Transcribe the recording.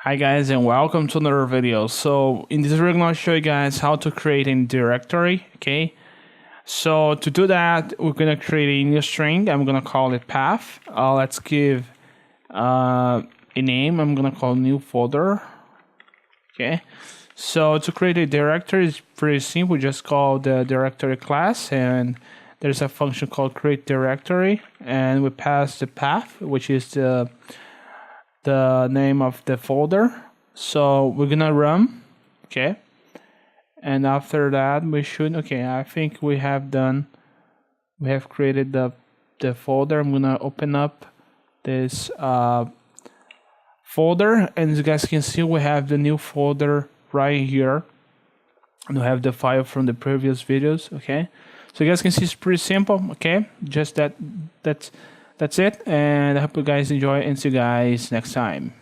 Hi guys and welcome to another video. So in this video I'm going to show you guys how to create a directory. Okay, so to do that we're going to create a new string. I'm going to call it path. Let's give a name. I'm going to call new folder. Okay, so to create a directory is pretty simple. Just call the directory class and there's a function called create directory, and we pass the path, which is the name of the folder. So we're gonna run. Okay, and after that we should, okay, I think we have created the folder. I'm gonna open up this folder, and as you guys can see we have the new folder right here, and we have the file from the previous videos. Okay, so you guys can see it's pretty simple. Okay, just that's it, and I hope you guys enjoy, and see you guys next time.